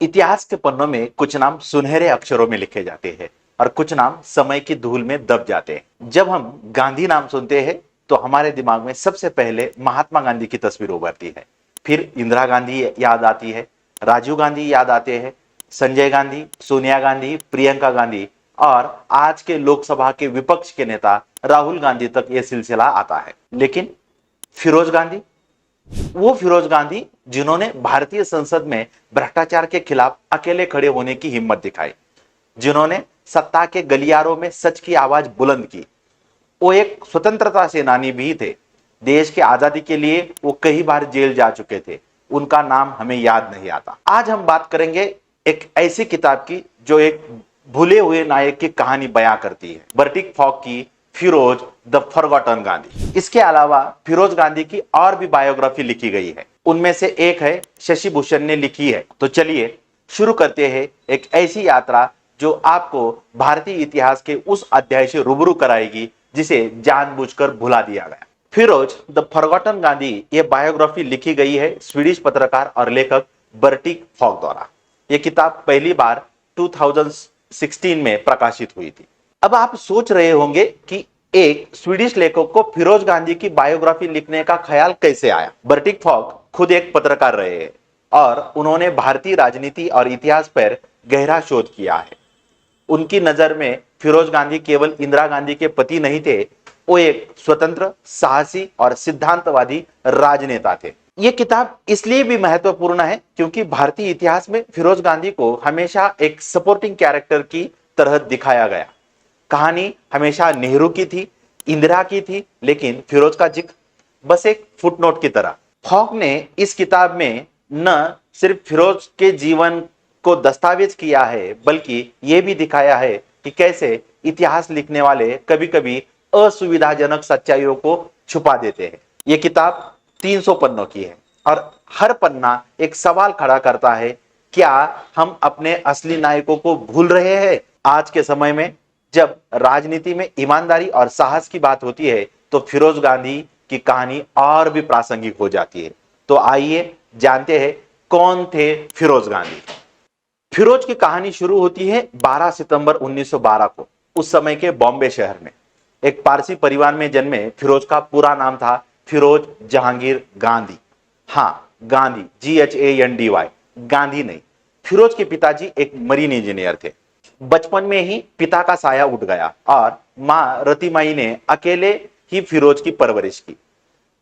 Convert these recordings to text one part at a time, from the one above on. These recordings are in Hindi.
इतिहास के पन्नों में कुछ नाम सुनहरे अक्षरों में लिखे जाते हैं और कुछ नाम समय की धूल में दब जाते हैं। जब हम गांधी नाम सुनते हैं तो हमारे दिमाग में सबसे पहले महात्मा गांधी की तस्वीर उभरती है, फिर इंदिरा गांधी याद आती है, राजीव गांधी याद आते हैं, संजय गांधी, सोनिया गांधी, प्रियंका गांधी और आज के लोकसभा के विपक्ष के नेता राहुल गांधी तक यह सिलसिला आता है। लेकिन फिरोज गांधी, वो फिरोज गांधी जिन्होंने भारतीय संसद में भ्रष्टाचार के खिलाफ अकेले खड़े होने की हिम्मत दिखाई, जिन्होंने सत्ता के गलियारों में सच की आवाज बुलंद की। वो एक स्वतंत्रता सेनानी भी थे। देश की आजादी के लिए वो कई बार जेल जा चुके थे। उनका नाम हमें याद नहीं आता। आज हम बात करेंगे एक ऐसी किताब की जो एक भूले हुए नायक की कहानी बयां करती है, बर्टिक फॉक की फिरोज द फॉरगॉटन गांधी। इसके अलावा फिरोज गांधी की और भी बायोग्राफी लिखी गई है, उनमें से एक है शशि भूषण ने लिखी है। तो चलिए शुरू करते हैं एक ऐसी यात्रा जो आपको भारतीय इतिहास के उस अध्याय से रूबरू कराएगी जिसे जानबूझकर भुला दिया गया। फिरोज द फॉरगॉटन गांधी यह बायोग्राफी लिखी गई है स्वीडिश पत्रकार और लेखक बर्टिक फॉक द्वारा। यह किताब पहली बार 2016 में प्रकाशित हुई थी। अब आप सोच रहे होंगे कि एक स्वीडिश लेखक को फिरोज गांधी की बायोग्राफी लिखने का ख्याल कैसे आया। बर्टिक फॉक खुद एक पत्रकार रहे हैं और उन्होंने भारतीय राजनीति और इतिहास पर गहरा शोध किया है। उनकी नजर में फिरोज गांधी केवल इंदिरा गांधी के पति नहीं थे, वो एक स्वतंत्र, साहसी और सिद्धांतवादी राजनेता थे। यह किताब इसलिए भी महत्वपूर्ण है क्योंकि भारतीय इतिहास में फिरोज गांधी को हमेशा एक सपोर्टिंग कैरेक्टर की तरह दिखाया गया। कहानी हमेशा नेहरू की थी, इंदिरा की थी, लेकिन फिरोज का जिक्र बस एक फुटनोट की तरह। फॉक ने इस किताब में न सिर्फ फिरोज के जीवन को दस्तावेज किया है, बल्कि यह भी दिखाया है कि कैसे इतिहास लिखने वाले कभी कभी असुविधाजनक सच्चाइयों को छुपा देते हैं। यह किताब 300 पन्नों की है और हर पन्ना एक सवाल खड़ा करता है, क्या हम अपने असली नायकों को भूल रहे हैं? आज के समय में जब राजनीति में ईमानदारी और साहस की बात होती है तो फिरोज गांधी की कहानी और भी प्रासंगिक हो जाती है। तो आइए जानते हैं कौन थे फिरोज गांधी। फिरोज की कहानी शुरू होती है 12 सितंबर 1912 को। उस समय के बॉम्बे शहर में एक पारसी परिवार में जन्मे फिरोज का पूरा नाम था फिरोज जहांगीर गांधी। हाँ, गांधी, GHANDY, गांधी नहीं। फिरोज के पिताजी एक मरीन इंजीनियर थे। बचपन में ही पिता का साया उठ गया और मां रतिमाई ने अकेले ही फिरोज की परवरिश की।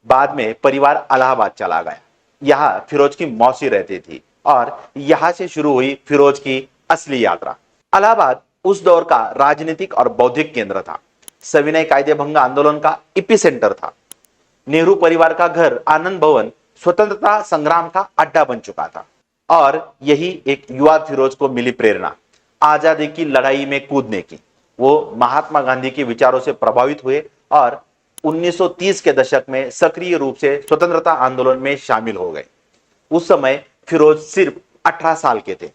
बाद में परिवार इलाहाबाद चला गया। यहां फिरोज की मौसी रहती थी और यहां से शुरू हुई फिरोज की असली यात्रा। इलाहाबाद उस दौर का राजनीतिक और बौद्धिक केंद्र था। सविनय कायदे भंग आंदोलन का एपिसेंटर था। नेहरू परिवार का घर आनंद भवन स्वतंत्रता संग्राम का अड्डा बन चुका था और यही एक युवा फिरोज को मिली प्रेरणा आजादी की लड़ाई में कूदने की। वो महात्मा गांधी के विचारों से प्रभावित हुए और 1930 के दशक में सक्रिय रूप से स्वतंत्रता आंदोलन में शामिल हो गए। उस समय फिरोज सिर्फ 18 साल के थे।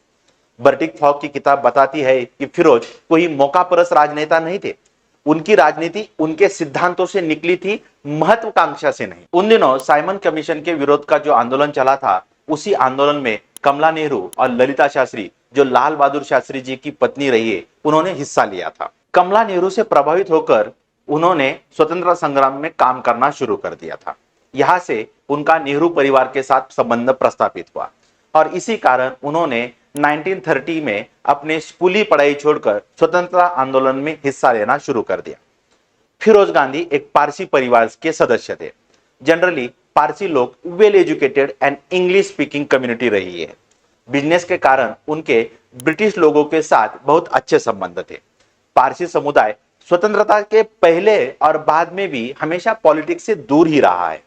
बर्टिक फॉक की किताब बताती है कि फिरोज कोई मौकापरस्त राजनेता नहीं थे। उनकी राजनीति उनके सिद्धांतों से निकली थी, महत्वाकांक्षा से नहीं। उन दिनों साइमन कमीशन के विरोध का जो आंदोलन चला था, उसी आंदोलन में कमला नेहरू और ललिता शास्त्री, जो लाल बहादुर शास्त्री जी की पत्नी रही है, उन्होंने हिस्सा लिया था। कमला नेहरू से प्रभावित होकर उन्होंने स्वतंत्रता संग्राम में काम करना शुरू कर दिया था। यहां से उनका नेहरू परिवार के साथ संबंध प्रस्थापित हुआ और इसी कारण उन्होंने 1930 में अपने स्कूली पढ़ाई छोड़कर स्वतंत्रता आंदोलन में हिस्सा लेना शुरू कर दिया। फिरोज गांधी एक पारसी परिवार के सदस्य थे। जनरली पारसी लोग well educated and English speaking community रही है। बिजनेस के कारण उनके ब्रिटिश लोगों के साथ बहुत अच्छे संबंध थे। पारसी समुदाय स्वतंत्रता के पहले और बाद में भी हमेशा पॉलिटिक्स से दूर ही रहा है,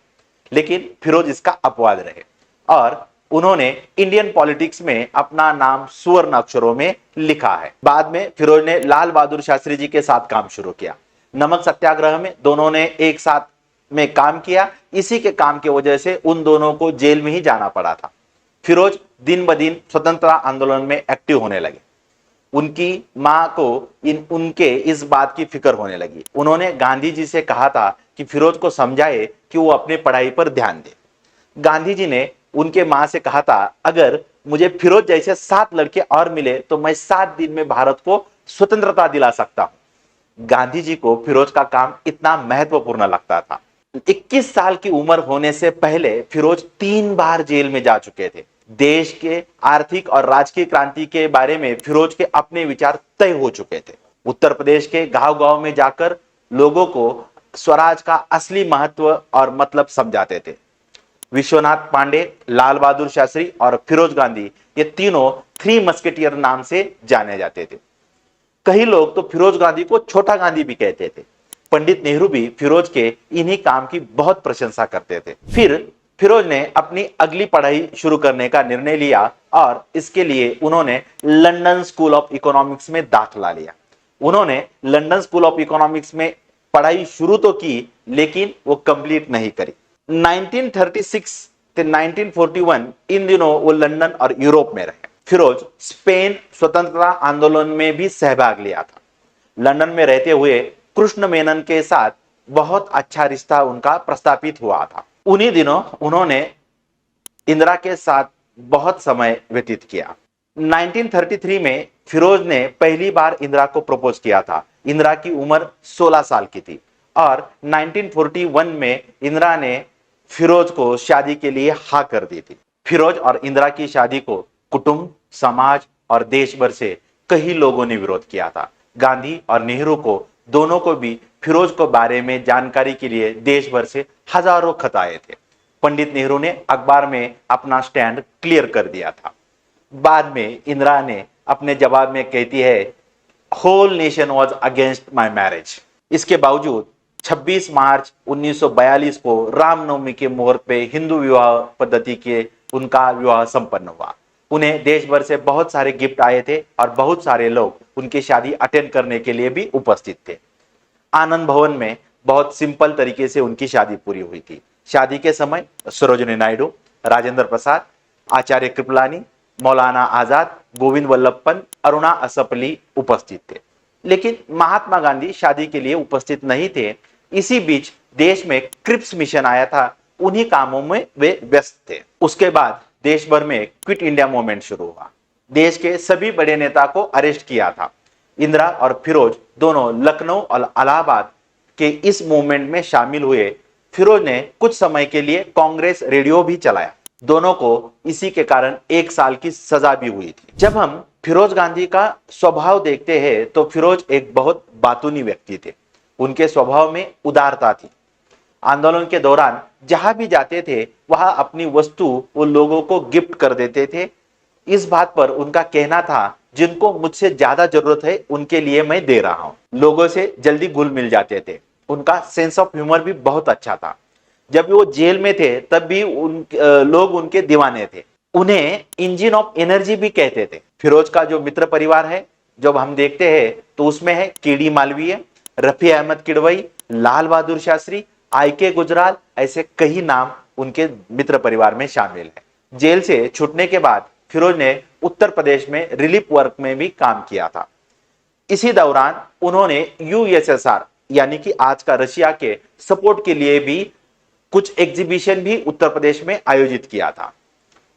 लेकिन फिरोज इसका अपवाद रहे और उन्होंने इंडियन पॉलिटिक्स में अपना नाम सुवर्ण अक्षरों में लिखा है। बाद में फिरोज ने लाल बहादुर शास्त्री जी के साथ काम शुरू किया। नमक सत्याग्रह में दोनों ने एक साथ में काम किया। इसी के काम की वजह से उन दोनों को जेल में ही जाना पड़ा था। फिरोज दिन ब दिन स्वतंत्रता आंदोलन में एक्टिव होने लगे। उनकी मां को उनके इस बात की फिक्र होने लगी। उन्होंने गांधी जी से कहा था कि फिरोज को समझाए कि वो अपनी पढ़ाई पर ध्यान दे। गांधी जी ने उनके मां से कहा था, अगर मुझे फिरोज जैसे 7 लड़के और मिले तो मैं 7 दिन में भारत को स्वतंत्रता दिला सकता हूं। गांधी जी को फिरोज का काम इतना महत्वपूर्ण लगता था। 21 साल की उम्र होने से पहले फिरोज 3 बार जेल में जा चुके थे। देश के आर्थिक और राजकीय क्रांति के बारे में फिरोज के अपने विचार तय हो चुके थे। उत्तर प्रदेश के गांव-गांव में जाकर लोगों को स्वराज का असली महत्व और मतलब समझाते थे। विश्वनाथ पांडे, लाल बहादुर शास्त्री और फिरोज गांधी, ये तीनों थ्री मस्केटियर नाम से जाने जाते थे। कई लोग तो फिरोज गांधी को छोटा गांधी भी कहते थे। पंडित नेहरू भी फिरोज के इन्हीं काम की बहुत प्रशंसा करते थे। फिर फिरोज ने अपनी अगली पढ़ाई शुरू करने का निर्णय लिया और इसके लिए उन्होंने लंदन स्कूल ऑफ इकोनॉमिक्स में दाखिला लिया। उन्होंने लंदन स्कूल ऑफ इकोनॉमिक्स में पढ़ाई शुरू तो की, लेकिन वो कंप्लीट नहीं करी। 1936 से 1941 इन दिनों वो लंदन और यूरोप में रहे। फिरोज स्पेन स्वतंत्रता आंदोलन में भी सहभाग लिया था। लंदन में रहते हुए कृष्ण मेनन के साथ बहुत अच्छा रिश्ता उनका प्रस्थापित हुआ था। उन्हीं दिनों उन्होंने इंदिरा के साथ बहुत समय व्यतीत किया। 1933 में फिरोज ने पहली बार इंदिरा को प्रपोज किया था। इंदिरा की उम्र 16 साल की थी और 1941 में इंदिरा ने फिरोज को शादी के लिए हाँ कर दी थी। फिरोज और इंदिरा की शादी को कुटुंब, समाज और देश भर से कई लोगों ने विरोध किया था। गांधी और नेहरू को दोनों को भी फिरोज के बारे में जानकारी के लिए देश भर से हजारों खत आए थे। पंडित नेहरू ने अखबार में अपना स्टैंड क्लियर कर दिया था। बाद में इंदिरा ने अपने जवाब में कहती है, whole nation was against my marriage. इसके बावजूद 26 मार्च 1942 को रामनवमी के मुहूर्त पे हिंदू विवाह पद्धति के उनका विवाह संपन्न हुआ। उन्हें देश भर से बहुत सारे गिफ्ट आए थे और बहुत सारे लोग उनकी शादी अटेंड करने के लिए भी उपस्थित थे। आनंद भवन में बहुत सिंपल तरीके से उनकी शादी पूरी हुई थी। शादी के समय सरोजिनी नायडू, राजेंद्र प्रसाद, आचार्य कृपलानी, मौलाना आजाद, गोविंद वल्लभ पंत, अरुणा असफली उपस्थित थे। लेकिन महात्मा गांधी शादी के लिए उपस्थित नहीं थे। इसी बीच देश में क्रिप्स मिशन आया था, उन्हीं कामों में वे व्यस्त थे। उसके बाद देश भर में क्विट इंडिया मूवमेंट शुरू हुआ। देश के सभी बड़े नेता को अरेस्ट किया था। इंदिरा और फिरोज दोनों लखनऊ और इलाहाबाद के इस मूवमेंट में शामिल हुए। फिरोज ने कुछ समय के लिए कांग्रेस रेडियो भी चलाया। दोनों को इसी के कारण 1 साल की सजा भी हुई थी। जब हम फिरोज गांधी का स्वभाव देखते हैं तो फिरोज एक बहुत बातूनी व्यक्ति थे। उनके स्वभाव में उदारता थी। आंदोलन के दौरान जहां भी जाते थे वहां अपनी वस्तु वो लोगों को गिफ्ट कर देते थे। इस बात पर उनका कहना था, जिनको मुझसे ज्यादा जरूरत है उनके लिए मैं दे रहा हूं। लोगों से जल्दी घुल मिल जाते थे। उनका सेंस ऑफ ह्यूमर भी बहुत अच्छा था। जब वो जेल में थे तब भी लोग उनके दीवाने थे। उन्हें इंजन ऑफ एनर्जी भी कहते थे। फिरोज का जो मित्र परिवार है, जब हम देखते हैं तो उसमें है केडी मालवीय, रफी अहमद किडवई, लाल बहादुर शास्त्री, आई.के. गुजराल, ऐसे कई नाम उनके मित्र परिवार में शामिल है। जेल से छूटने के बाद फिरोज ने उत्तर प्रदेश में रिलीफ वर्क में भी काम किया था। इसी दौरान उन्होंने यूएसएसआर यानी कि आज का रशिया के सपोर्ट के लिए भी कुछ एग्जीबिशन भी उत्तर प्रदेश में आयोजित किया था।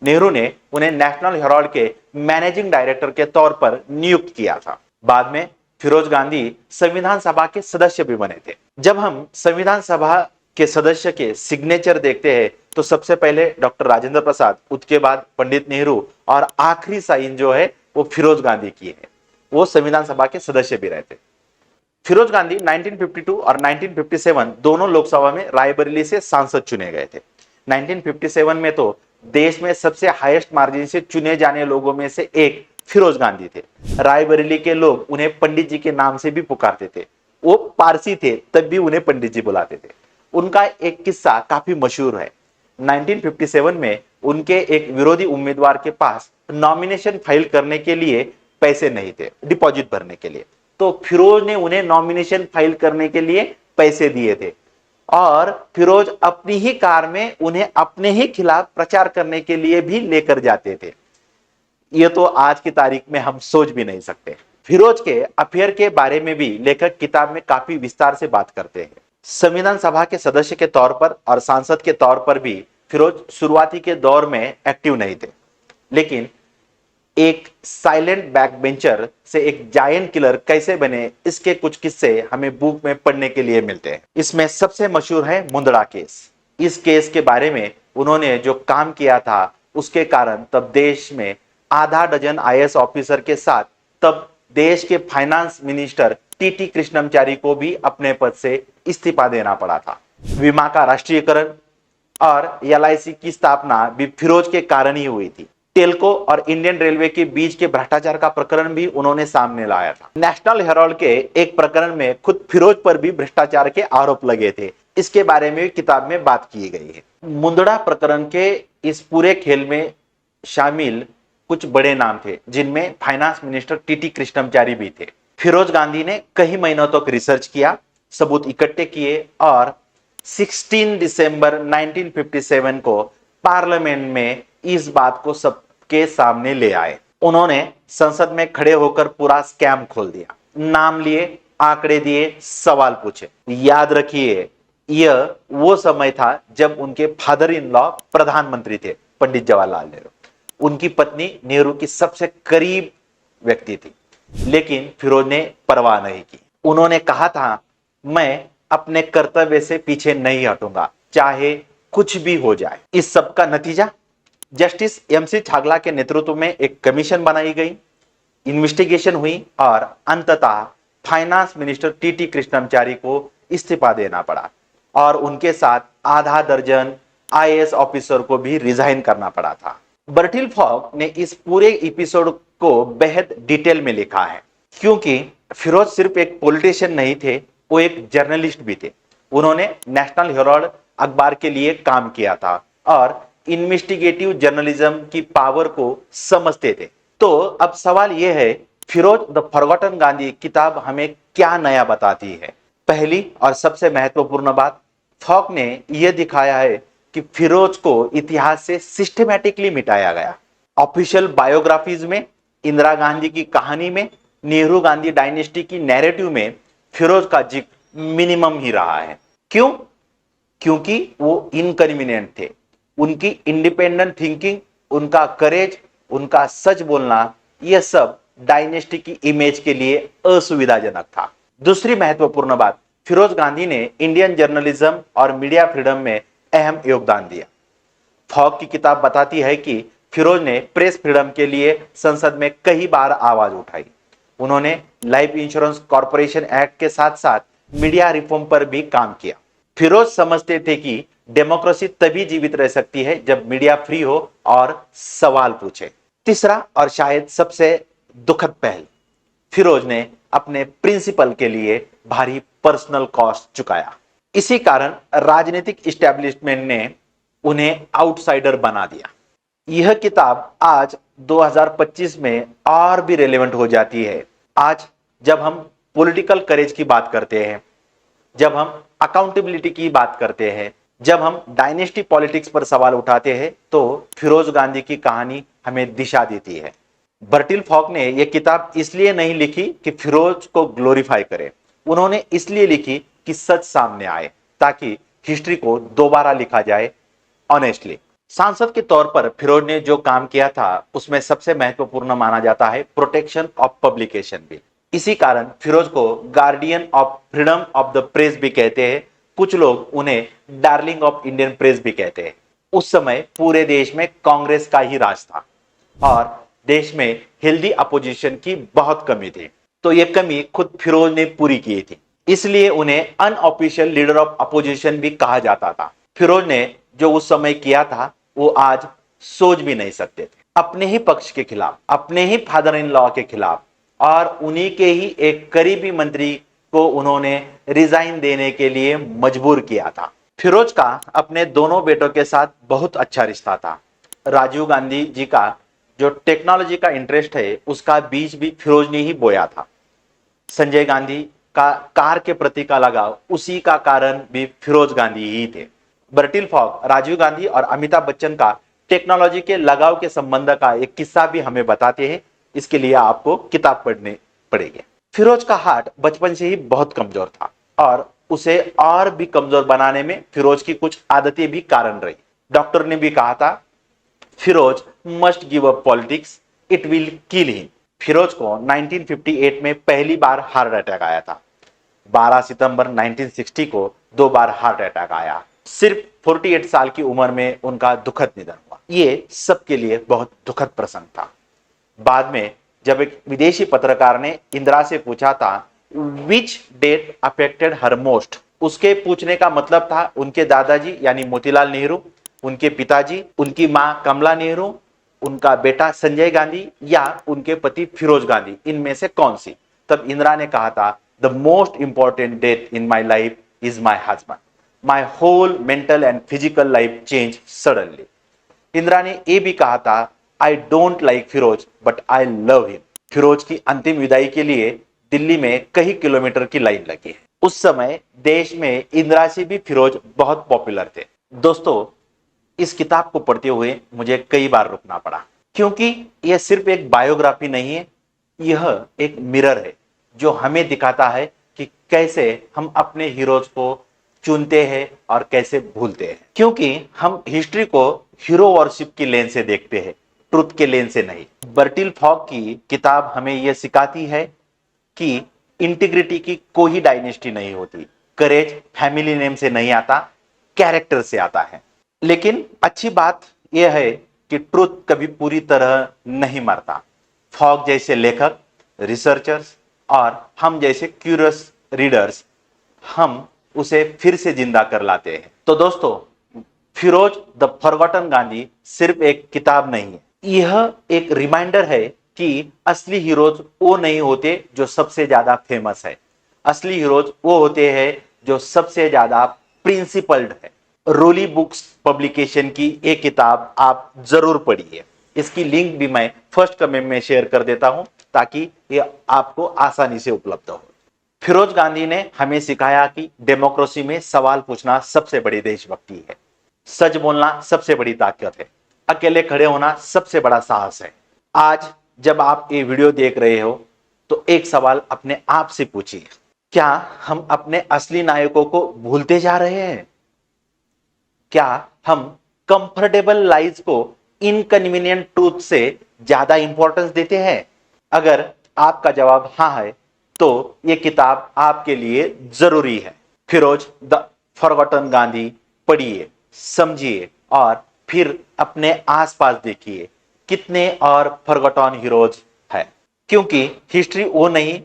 नेहरू ने उन्हें नेशनल हेराल्ड के मैनेजिंग डायरेक्टर के तौर पर नियुक्त किया था। बाद में फिरोज गांधी संविधान सभा के सदस्य भी बने थे। जब हम संविधान सभा के सदस्य के सिग्नेचर देखते हैं तो सबसे पहले डॉक्टर राजेंद्र प्रसाद, उसके बाद पंडित नेहरू और आखिरी साइन जो है वो फिरोज गांधी की है। वो संविधान सभा के सदस्य भी रहते। फिरोज गांधी 1952 और 1957 दोनों लोकसभा में रायबरेली से सांसद चुने गए थे। 1957 में तो देश में सबसे हाईएस्ट मार्जिन से चुने जाने लोगों में से एक फिरोज गांधी थे। रायबरेली के लोग उन्हें पंडित जी के नाम से भी पुकारते थे। वो पारसी थे तब भी उन्हें पंडित जी बुलाते थे। उनका एक किस्सा काफी मशहूर है। 1957 में उनके एक विरोधी उम्मीदवार के पास नॉमिनेशन फाइल करने के लिए पैसे नहीं थे, डिपॉजिट भरने के लिए। तो फिरोज ने उन्हें नॉमिनेशन फाइल करने के लिए पैसे दिए थे और फिरोज अपनी ही कार में उन्हें अपने ही खिलाफ प्रचार करने के लिए भी लेकर जाते थे। यह तो आज की तारीख में हम सोच भी नहीं सकते। फिरोज के अफेयर के बारे में भी लेखक किताब में काफी विस्तार से बात करते हैं। संविधान सभा के सदस्य के तौर पर और सांसद के तौर पर भी फिरोज शुरुआती के दौर में एक्टिव नहीं थे, लेकिन एक साइलेंट बैक बेंचर से एक जायंट किलर कैसे बने, इसके कुछ किस्से हमें बुक में पढ़ने के लिए मिलते हैं। इसमें सबसे मशहूर है मुंदड़ा केस। इस केस के बारे में उन्होंने जो काम किया था उसके कारण तब देश में आधा डजन आईएएस ऑफिसर के साथ तब देश के फाइनेंस मिनिस्टर टीटी कृष्णमचारी को भी अपने पद से इस्तीफा देना पड़ा था। बीमा का राष्ट्रीयकरण और एलआईसी की स्थापना भी फिरोज के कारण ही हुई थी। टेल्को और इंडियन रेलवे के बीच के भ्रष्टाचार का प्रकरण भी उन्होंने सामने लाया था। नेशनल हेराल्ड के एक प्रकरण में खुद फिरोज पर भी भ्रष्टाचार के आरोप लगे थे। इसके बारे में किताब में बात की गई है। मुंदड़ा प्रकरण के इस पूरे खेल में शामिल कुछ बड़े नाम थे, जिनमें फाइनेंस मिनिस्टर टीटी कृष्णमचारी भी थे। फिरोज गांधी ने कई महीनों तक रिसर्च किया, सबूत इकट्ठे किए और 16 दिसंबर 1957 को पार्लियामेंट में इस बात को सबके सामने ले आए। उन्होंने संसद में खड़े होकर पूरा स्कैम खोल दिया, नाम लिए, आंकड़े दिए, सवाल पूछे। याद रखिए, यह वो समय था जब उनके फादर इन लॉ प्रधानमंत्री थे, पंडित जवाहरलाल नेहरू। उनकी पत्नी नेहरू की सबसे करीब व्यक्ति थी, लेकिन फिरोज ने परवाह नहीं की। उन्होंने कहा था, मैं अपने कर्तव्य से पीछे नहीं हटूंगा, चाहे कुछ भी हो जाए। इस सब का नतीजा जस्टिस एमसी छागला के नेतृत्व में एक कमीशन बनाई गई, इन्वेस्टिगेशन हुई और अंततः फाइनेंस मिनिस्टर टीटी कृष्णमचारी को इस्तीफा देना पड़ा और उनके साथ आधा दर्जन आईएएस ऑफिसर को भी रिजाइन करना पड़ा था। बर्टिल फॉक ने इस पूरे एपिसोड को बेहद डिटेल में लिखा है, क्योंकि फिरोज सिर्फ एक पॉलिटिशियन नहीं थे, वो एक जर्नलिस्ट भी थे। उन्होंने नेशनल हेराल्ड अखबार के लिए काम किया था और इन्वेस्टिगेटिव जर्नलिज्म की पावर को समझते थे। तो अब सवाल यह है, फिरोज द फॉरगॉटन गांधी किताब हमें क्या नया बताती है? पहली और सबसे महत्वपूर्ण बात, फॉक ने यह दिखाया है कि फिरोज को इतिहास से सिस्टमैटिकली मिटाया गया। ऑफिशियल बायोग्राफीज में, इंदिरा गांधी की कहानी में, नेहरू गांधी डायनेस्टी की नैरेटिव में फिरोज का जिक्र मिनिमम ही रहा है। क्यों? क्योंकि वो इनकन्वीनियंट थे। उनकी इंडिपेंडेंट थिंकिंग, उनका करेज, उनका सच बोलना, यह सब डायनेस्टी की इमेज के लिए असुविधाजनक था। दूसरी महत्वपूर्ण बात, फिरोज गांधी ने इंडियन जर्नलिज्म और मीडिया फ्रीडम में अहम योगदान दिया। फॉक की किताब बताती है कि फिरोज ने प्रेस फ्रीडम के लिए संसद में कई बार आवाज उठाई। उन्होंने लाइफ इंश्योरेंस कॉर्पोरेशन एक्ट के साथ साथ मीडिया रिफॉर्म पर भी काम किया। फिरोज समझते थे कि डेमोक्रेसी तभी जीवित रह सकती है जब मीडिया फ्री हो और सवाल पूछे। तीसरा और शायद सबसे दुखद पहल, फिरोज ने अपने प्रिंसिपल के लिए भारी पर्सनल कॉस्ट चुकाया। इसी कारण राजनीतिक इस्टेब्लिशमेंट ने उन्हें आउटसाइडर बना दिया। यह किताब आज 2025 में और भी रेलेवेंट हो जाती है। आज जब हम पॉलिटिकल करेज की बात करते हैं, जब हम अकाउंटेबिलिटी की बात करते हैं, जब हम डायनेस्टी पॉलिटिक्स पर सवाल उठाते हैं, तो फिरोज गांधी की कहानी हमें दिशा देती है। बर्टिल फॉक ने यह किताब इसलिए नहीं लिखी कि फिरोज को ग्लोरीफाई करे, उन्होंने इसलिए लिखी कि सच सामने आए, ताकि हिस्ट्री को दोबारा लिखा जाए ऑनेस्टली। सांसद के तौर पर फिरोज ने जो काम किया था उसमें सबसे महत्वपूर्ण माना जाता है प्रोटेक्शन ऑफ पब्लिकेशन बिल। इसी कारण फिरोज को guardian of freedom of the press भी कहते हैं। कुछ लोग उन्हें डार्लिंग ऑफ इंडियन प्रेस भी कहते हैं। उस समय पूरे देश में कांग्रेस का ही राज था और देश में हेल्दी अपोजिशन की बहुत कमी थी। तो यह कमी खुद फिरोज ने पूरी की थी, इसलिए उन्हें अनऑफिशियल लीडर ऑफ अपोजिशन भी कहा जाता था। फिरोज ने जो उस समय किया था वो आज सोच भी नहीं सकते थे। अपने ही पक्ष के खिलाफ, अपने ही फादर इन लॉ के खिलाफ और उन्हीं के ही एक करीबी मंत्री को उन्होंने रिजाइन देने के लिए मजबूर किया था। फिरोज का अपने दोनों बेटों के साथ बहुत अच्छा रिश्ता था। राजीव गांधी जी का जो टेक्नोलॉजी का इंटरेस्ट है उसका बीज भी फिरोज ने ही बोया था। संजय गांधी का कार के प्रति का लगाव, उसी का कारण भी फिरोज गांधी ही थे। बर्टिल फॉक राजीव गांधी और अमिताभ बच्चन का टेक्नोलॉजी के लगाव के संबंध का एक किस्सा भी हमें बताते हैं। इसके लिए आपको किताब पढ़ने पड़ेगी। फिरोज का हार्ट बचपन से ही बहुत कमजोर था और उसे और भी कमजोर बनाने में फिरोज की कुछ आदतें भी कारण रही। डॉक्टर ने भी कहा था, Feroze must give up politics it will kill him. Feroze को 1958 में पहली बार हार्ट अटैक आया था। 12 सितंबर 1960 को 2 बार हार्ट अटैक आया। सिर्फ 48 साल की उम्र में उनका दुखद निधन हुआ। ये सबके लिए बहुत दुखद प्रसंग था। बाद में जब एक विदेशी पत्रकार ने इंदिरा से पूछा था which date affected her most, उसके पूछने का मतलब था उनके दादाजी यानी मोतीलाल नेहरू, उनके पिताजी, उनकी मां कमला नेहरू, उनका बेटा संजय गांधी या उनके पति फिरोज गांधी, इनमें से कौन सी। तब इंदिरा ने कहा था the most important date in my life is my husband, my whole mental and physical life change suddenly. Indira ने यह भी कहा था I don't like Feroze but I love him. Feroze की अंतिम विदाई के लिए दिल्ली में कई किलोमीटर की लाइन लगी है। उस समय देश में इंदिरा से भी फिरोज बहुत पॉपुलर थे। दोस्तों, इस किताब को पढ़ते हुए मुझे कई बार रुकना पड़ा, क्योंकि यह सिर्फ एक बायोग्राफी नहीं है, यह एक मिरर है जो हमें दिखाता है कि कैसे हम अपने हीरोज को चुनते हैं और कैसे भूलते हैं। क्योंकि हम हिस्ट्री को हीरो वर्शिप की लेंस से देखते हैं, ट्रुथ के लेंस से नहीं। बर्टिल फॉक की किताब हमें यह सिखाती है कि इंटीग्रिटी की कोई डायनेस्टी नहीं होती, करेज फैमिली नेम से नहीं आता, कैरेक्टर से आता है। लेकिन अच्छी बात यह है कि ट्रुथ कभी पूरी तरह नहीं मरता। फॉक जैसे लेखक, रिसर्चर्स और हम जैसे क्यूरियस रीडर्स हम उसे फिर से जिंदा कर लाते हैं। तो दोस्तों, फिरोज द फॉरगॉटन गांधी सिर्फ एक किताब नहीं है, यह एक रिमाइंडर है कि असली हीरोज वो नहीं होते जो सबसे ज्यादा फेमस है। असली हीरोज वो होते हैं जो सबसे ज्यादा प्रिंसिपल्ड है। रोली बुक्स पब्लिकेशन की एक किताब आप जरूर पढ़िए। इसकी लिंक भी मैं फर्स्ट कमेंट में शेयर कर देता हूं ताकि यह आपको आसानी से उपलब्ध हो। फिरोज गांधी ने हमें सिखाया कि डेमोक्रेसी में सवाल पूछना सबसे बड़ी देशभक्ति है, सच बोलना सबसे बड़ी ताकत है, अकेले खड़े होना सबसे बड़ा साहस है। आज जब आप ये वीडियो देख रहे हो तो एक सवाल अपने आप से पूछिए, क्या हम अपने असली नायकों को भूलते जा रहे हैं? क्या हम कंफर्टेबल लाइज को इनकन्वीनियंट ट्रूथ से ज्यादा इंपॉर्टेंस देते हैं? अगर आपका जवाब हाँ है तो यह किताब आपके लिए जरूरी है। फिरोज द फॉरगॉटन गांधी पढ़िए, समझिए और फिर अपने आसपास देखिए कितने और फॉरगॉटन हीरोज है। क्योंकि हिस्ट्री वो नहीं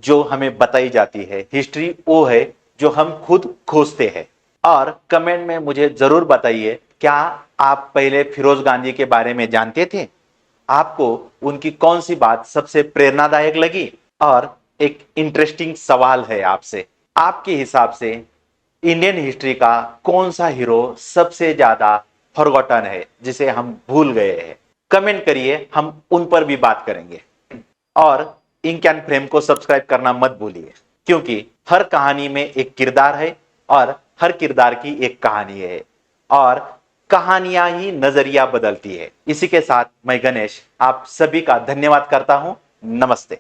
जो हमें बताई जाती है, हिस्ट्री वो है जो हम खुद खोजते हैं। और कमेंट में मुझे जरूर बताइए, क्या आप पहले फिरोज गांधी के बारे में जानते थे? आपको उनकी कौन सी बात सबसे प्रेरणादायक लगी? और एक इंटरेस्टिंग सवाल है आपसे, आपके हिसाब से इंडियन हिस्ट्री का कौन सा हीरो सबसे ज्यादा फॉरगॉटन है, जिसे हम भूल गए हैं? कमेंट करिए, हम उन पर भी बात करेंगे। और इंक एंड फ्रेम को सब्सक्राइब करना मत भूलिए, क्योंकि हर कहानी में एक किरदार है और हर किरदार की एक कहानी है और कहानियां ही नजरिया बदलती है। इसी के साथ मैं गणेश आप सभी का धन्यवाद करता हूं। नमस्ते।